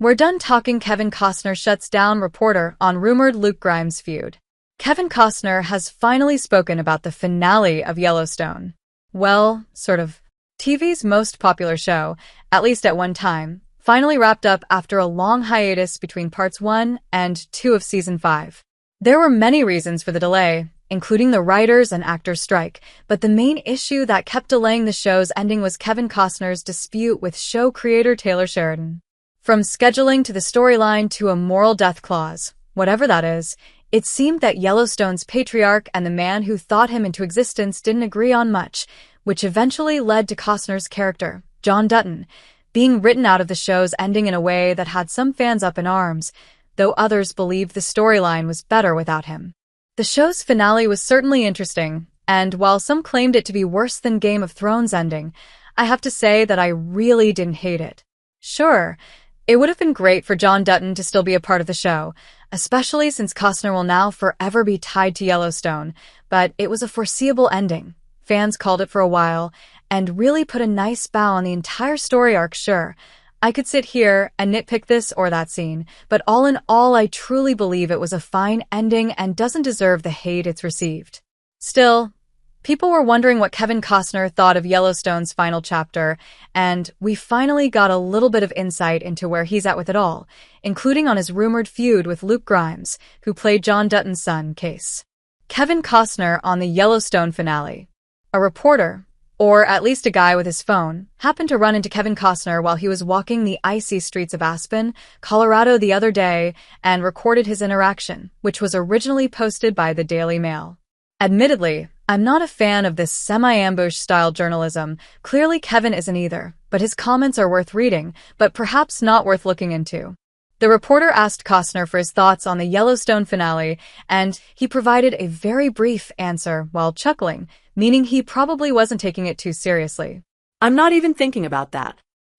We're done talking. Kevin Costner shuts down reporter on rumored Luke Grimes feud. Kevin Costner has finally spoken about the finale of Yellowstone. Well, sort of. TV's most popular show, at least at one time, finally wrapped up after a long hiatus between parts 1 and 2 of season 5. There were many reasons for the delay, including the writers' and actors' strike, but the main issue that kept delaying the show's ending was Kevin Costner's dispute with show creator Taylor Sheridan. From scheduling to the storyline to a moral death clause, whatever that is, it seemed that Yellowstone's patriarch and the man who thought him into existence didn't agree on much, which eventually led to Costner's character, John Dutton, being written out of the show's ending in a way that had some fans up in arms, though others believed the storyline was better without him. The show's finale was certainly interesting, and while some claimed it to be worse than Game of Thrones' ending, I have to say that I really didn't hate it. Sure, it would have been great for John Dutton to still be a part of the show, especially since Costner will now forever be tied to Yellowstone, but it was a foreseeable ending. Fans called it for a while, and really put a nice bow on the entire story arc. Sure, I could sit here and nitpick this or that scene, but all in all, I truly believe it was a fine ending and doesn't deserve the hate it's received. Still, people were wondering what Kevin Costner thought of Yellowstone's final chapter, and we finally got a little bit of insight into where he's at with it all, including on his rumored feud with Luke Grimes, who played John Dutton's son, Kayce. Kevin Costner on the Yellowstone finale. A reporter, or at least a guy with his phone, happened to run into Kevin Costner while he was walking the icy streets of Aspen, Colorado the other day, and recorded his interaction, which was originally posted by the Daily Mail. Admittedly, I'm not a fan of this semi-ambush style journalism. Clearly Kevin isn't either, but his comments are worth reading, but perhaps not worth looking into. The reporter asked Costner for his thoughts on the Yellowstone finale, and he provided a very brief answer while chuckling, meaning he probably wasn't taking it too seriously. I'm not even thinking about that.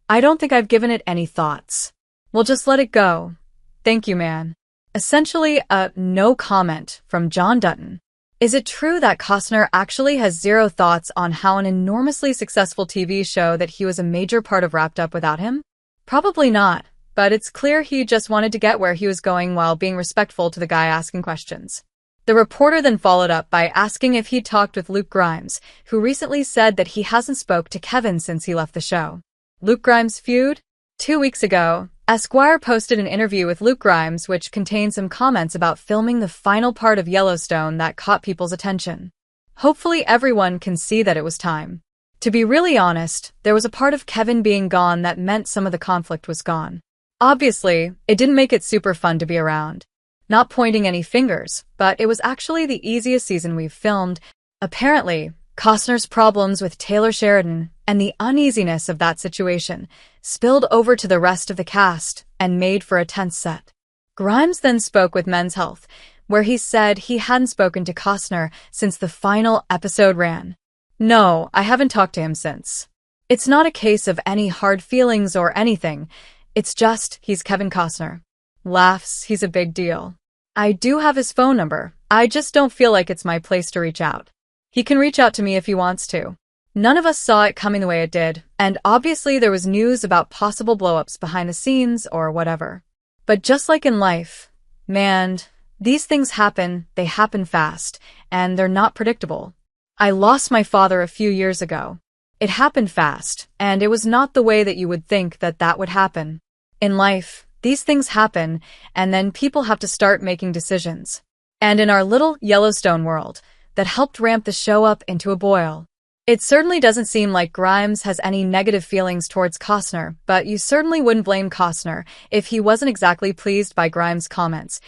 I don't think I've given it any thoughts. We'll just let it go. Thank you, man. Essentially, a no comment from John Dutton. Is it true that Costner actually has zero thoughts on how an enormously successful TV show that he was a major part of wrapped up without him? Probably not, but it's clear he just wanted to get where he was going while being respectful to the guy asking questions. The reporter then followed up by asking if he'd talked with Luke Grimes, who recently said that he hasn't spoke to Kevin since he left the show. Luke Grimes' feud? 2 weeks ago, Esquire posted an interview with Luke Grimes which contained some comments about filming the final part of Yellowstone that caught people's attention. Hopefully everyone can see that it was time. To be really honest, there was a part of Kevin being gone that meant some of the conflict was gone. Obviously, it didn't make it super fun to be around. Not pointing any fingers, but it was actually the easiest season we've filmed. Apparently, Costner's problems with Taylor Sheridan and the uneasiness of that situation spilled over to the rest of the cast and made for a tense set. Grimes then spoke with Men's Health, where he said he hadn't spoken to Costner since the final episode ran. No, I haven't talked to him since. It's not a case of any hard feelings or anything. It's just, he's Kevin Costner. Laughs, he's a big deal. I do have his phone number. I just don't feel like it's my place to reach out. He can reach out to me if he wants to. None of us saw it coming the way it did, and obviously there was news about possible blowups behind the scenes or whatever. But just like in life, man, these things happen, they happen fast, and they're not predictable. I lost my father a few years ago. It happened fast, and it was not the way that you would think that that would happen. In life, these things happen, and then people have to start making decisions. And in our little Yellowstone world, that helped ramp the show up into a boil. It certainly doesn't seem like Grimes has any negative feelings towards Costner, but you certainly wouldn't blame Costner if he wasn't exactly pleased by Grimes' comments.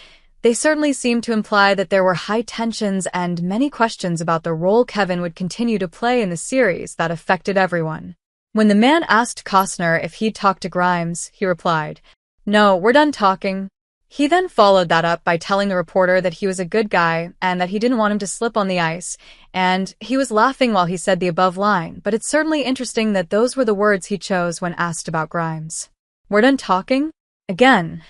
They certainly seem to imply that there were high tensions and many questions about the role Kevin would continue to play in the series that affected everyone. When the man asked Costner if he'd talked to Grimes, he replied, "No, we're done talking." He then followed that up by telling the reporter that he was a good guy and that he didn't want him to slip on the ice, and he was laughing while he said the above line, but it's certainly interesting that those were the words he chose when asked about Grimes. We're done talking? Again,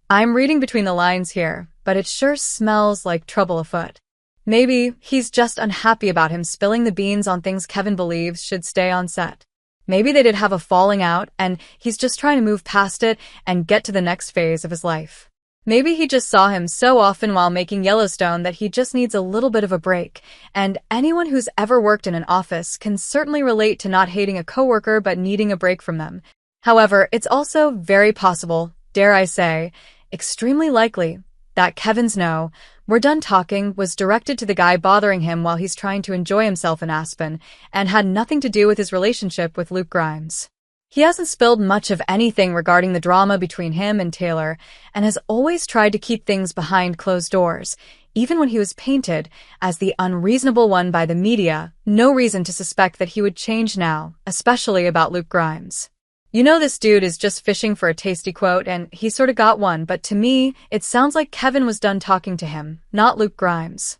I'm reading between the lines here, but it sure smells like trouble afoot. Maybe he's just unhappy about him spilling the beans on things Kevin believes should stay on set. Maybe they did have a falling out, and he's just trying to move past it and get to the next phase of his life. Maybe he just saw him so often while making Yellowstone that he just needs a little bit of a break, and anyone who's ever worked in an office can certainly relate to not hating a coworker but needing a break from them. However, it's also very possible, dare I say, extremely likely, that Kevin's no, "we're done talking" was directed to the guy bothering him while he's trying to enjoy himself in Aspen, and had nothing to do with his relationship with Luke Grimes. He hasn't spilled much of anything regarding the drama between him and Taylor, and has always tried to keep things behind closed doors, even when he was painted as the unreasonable one by the media. No reason to suspect that he would change now, especially about Luke Grimes. You know, this dude is just fishing for a tasty quote, and he sorta got one, but to me, it sounds like Kevin was done talking to him, not Luke Grimes.